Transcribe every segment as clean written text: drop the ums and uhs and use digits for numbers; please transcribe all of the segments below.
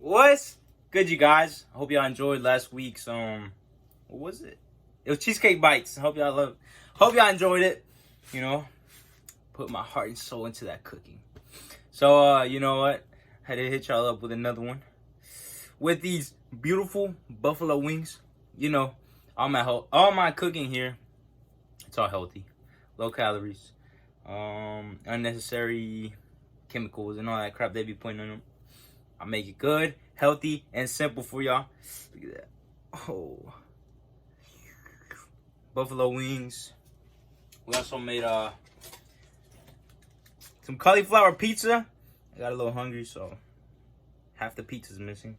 What's good, you guys? I hope y'all enjoyed last week's what was it? It was cheesecake bites. Hope y'all enjoyed it. You know, put my heart and soul into that cooking. So you know what? Had to hit y'all up with another one with these beautiful buffalo wings. You know, all my cooking here, it's all healthy, low calories, unnecessary chemicals and all that crap they be putting in them. I make it good, healthy, and simple for y'all. Look at that. Oh. Buffalo wings. We also made some cauliflower pizza. I got a little hungry, so half the pizza's missing.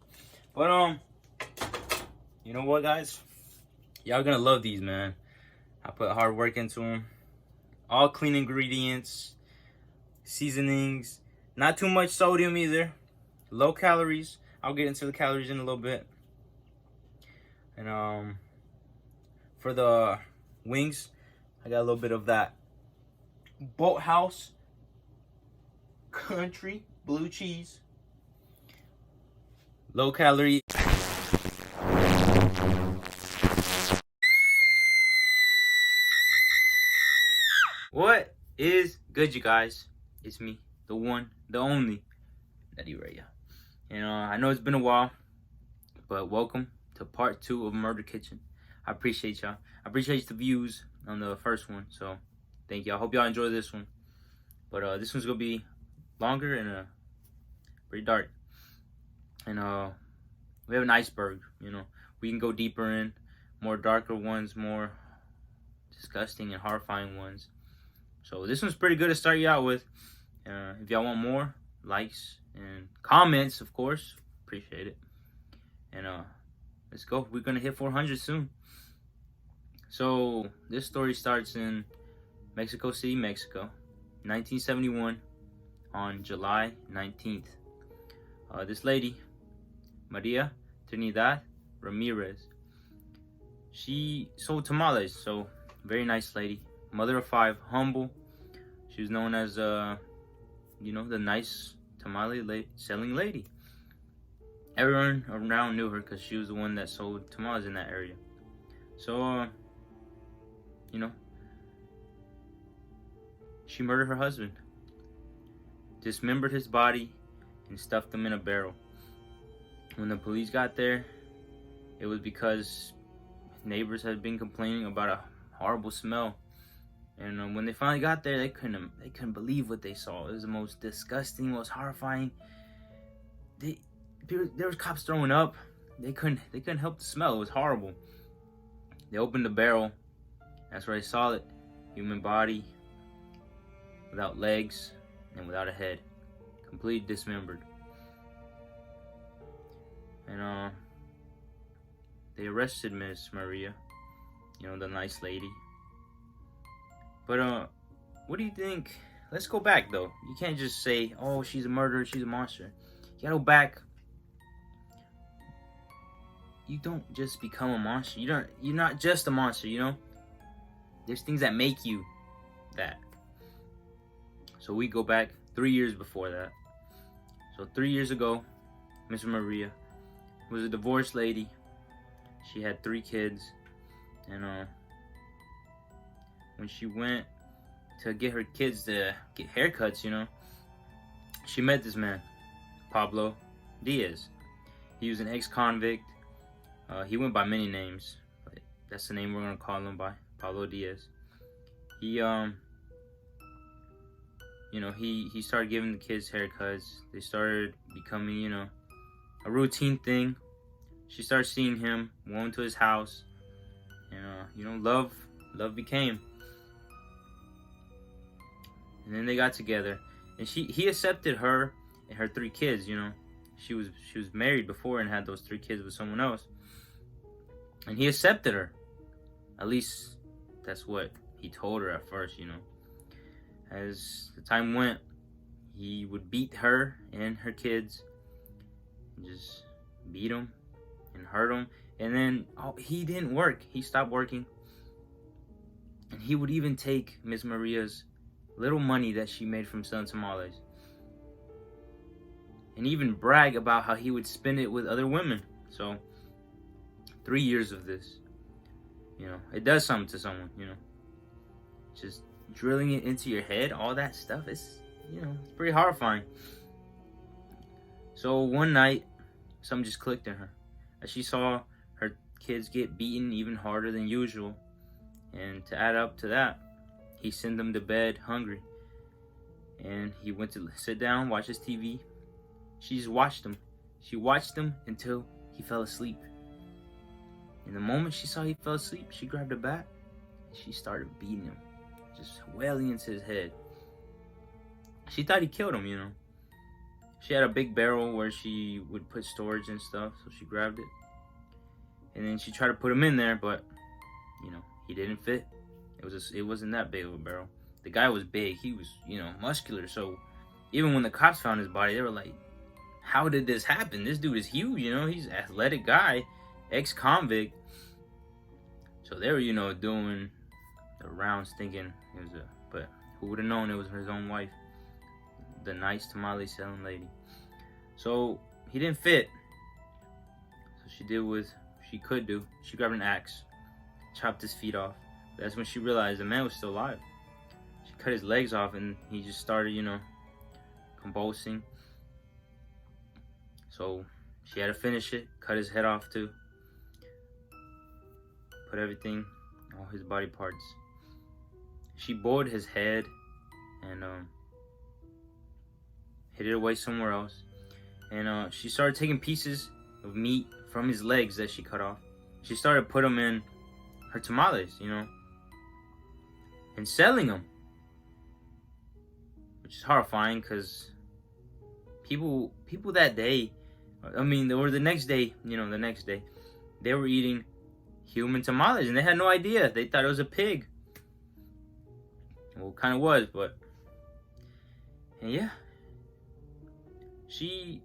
But you know what, guys? Y'all gonna love these, man. I put hard work into them. All clean ingredients, seasonings, not too much sodium either. Low calories. I'll get into the calories in a little bit. And for the wings, I got a little bit of that Boathouse country blue cheese. Low calorie. What is good, you guys? It's me, the one, the only, Nutty. And I know it's been a while, but welcome to part 2 of Murder Kitchen. I appreciate y'all. I appreciate the views on the first one, so thank y'all. Hope y'all enjoy this one. But this one's gonna be longer and pretty dark. And we have an iceberg. You know, we can go deeper in more darker ones, more disgusting and horrifying ones. So this one's pretty good to start you out with. If y'all want more, likes and comments, of course, appreciate it. And let's go. We're gonna hit 400 soon. So this story starts in Mexico City, Mexico, 1971, on July 19th. This lady, Maria Trinidad Ramirez, she sold tamales. So very nice lady, mother of 5, humble. She was known as you know, the nice tamale selling lady. Everyone around knew her because she was the one that sold tamales in that area. So you know, she murdered her husband, dismembered his body, and stuffed him in a barrel. When the police got there, it was because neighbors had been complaining about a horrible smell. And when they finally got there, they couldn't believe what they saw. It was the most disgusting, most horrifying. There was cops throwing up. They couldn't help the smell. It was horrible. They opened the barrel. That's where they saw it. Human body, without legs and without a head, completely dismembered. And they arrested Miss Maria, you know, the nice lady. But what do you think? Let's go back though. You can't just say, "Oh, she's a murderer, she's a monster." You gotta go back. You don't just become a monster. You're not just a monster, you know? There's things that make you that. So we go back 3 years before that. So 3 years ago, Miss Maria was a divorced lady. She had 3 kids. And when she went to get her kids to get haircuts, you know, she met this man, Pablo Diaz. He was an ex-convict. He went by many names, but that's the name we're gonna call him by, Pablo Diaz. He, you know, he started giving the kids haircuts. They started becoming, you know, a routine thing. She started seeing him, going to his house, and you know, love became. And then they got together, and he accepted her and her 3 kids. You know, she was married before and had those 3 kids with someone else, and he accepted her. At least that's what he told her at first. You know, as the time went, he would beat her and her kids, and just beat them and hurt them. And then he didn't work. He stopped working, and he would even take Miss Maria's little money that she made from selling tamales, and even brag about how he would spend it with other women. So 3 years of this, it does something to someone, just drilling it into your head, all that stuff. It's pretty horrifying. So one night, something just clicked in her as she saw her kids get beaten even harder than usual. And to add up to that, he sent them to bed hungry. And he went to sit down, watch his TV. She just watched him. She watched him until he fell asleep. And the moment she saw he fell asleep, she grabbed a bat and she started beating him, just wailing into his head. She thought he killed him, She had a big barrel where she would put storage and stuff, so she grabbed it. And then she tried to put him in there, but, he didn't fit. It wasn't that big of a barrel. The guy was big. He was, muscular. So even when the cops found his body, they were like, how did this happen? This dude is huge, he's an athletic guy, ex-convict. So they were, doing the rounds thinking it was but who would have known it was his own wife, the nice tamale selling lady. So he didn't fit. So she did what she could do. She grabbed an axe, chopped his feet off. That's when she realized the man was still alive. She cut his legs off and he just started, convulsing. So she had to finish it, cut his head off too. Put everything, all his body parts. She boiled his head and hid it away somewhere else. And she started taking pieces of meat from his legs that she cut off. She started putting them in her tamales, and selling them. Which is horrifying because people that day, or the next day, they were eating human tamales and they had no idea. They thought it was a pig. Well, it kind of was, but... And yeah. She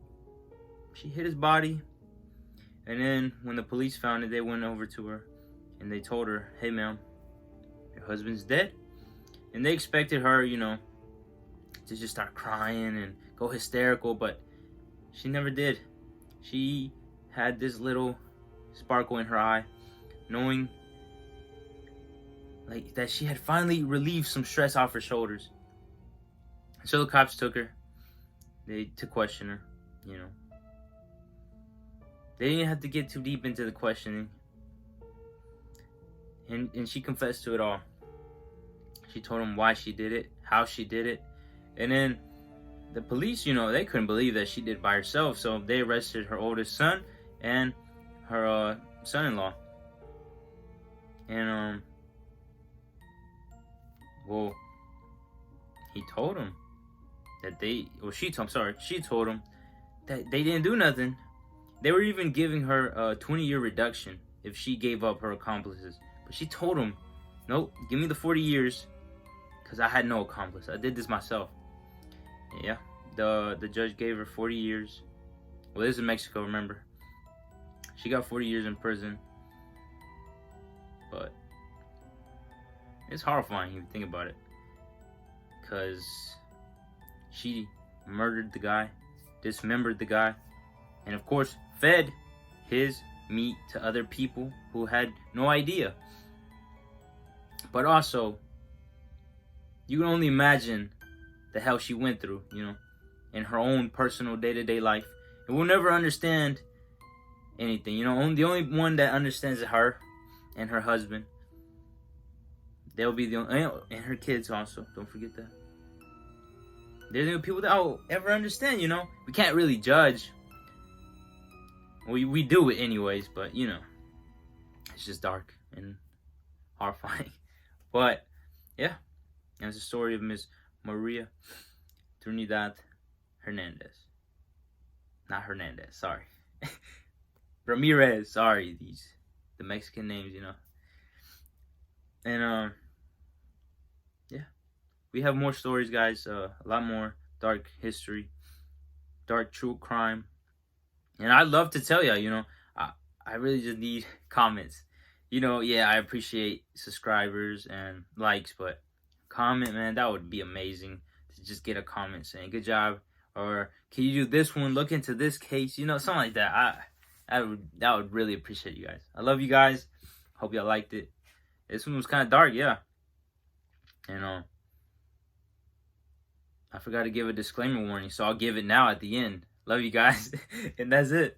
hit his body. And then when the police found it, they went over to her and they told her, hey ma'am, your husband's dead. And they expected her, to just start crying and go hysterical, but she never did. She had this little sparkle in her eye, knowing that she had finally relieved some stress off her shoulders. So the cops took her to question her, They didn't have to get too deep into the questioning. And she confessed to it all. She told them why she did it, how she did it. And then the police, they couldn't believe that she did it by herself. So they arrested her oldest son and her son-in-law. And, he told him that she told him that they didn't do nothing. They were even giving her a 20-year reduction if she gave up her accomplices. But she told him, nope, give me the 40 years because I had no accomplice. I did this myself. Yeah, the judge gave her 40 years. Well, this is Mexico, remember. She got 40 years in prison. But it's horrifying if you think about it. Because she murdered the guy, dismembered the guy, and of course fed his meat to other people who had no idea. But also, you can only imagine the hell she went through, in her own personal day-to-day life. And we'll never understand anything, the only one that understands is her and her husband. They'll be the only, and her kids also, don't forget that. They're the only people that will ever understand, We can't really judge. We do it anyways, but, it's just dark and horrifying. But, yeah, that's the story of Miss Maria Trinidad Ramirez, sorry, the Mexican names, And, yeah, we have more stories, guys, a lot more dark history, dark true crime. And I'd love to tell you, I really just need comments. I appreciate subscribers and likes, but comment, man, that would be amazing to just get a comment saying good job or can you do this one? Look into this case, you know, something like that. I would really appreciate you guys. I love you guys. Hope y'all liked it. This one was kind of dark, yeah. And I forgot to give a disclaimer warning, so I'll give it now at the end. Love you guys, and that's it.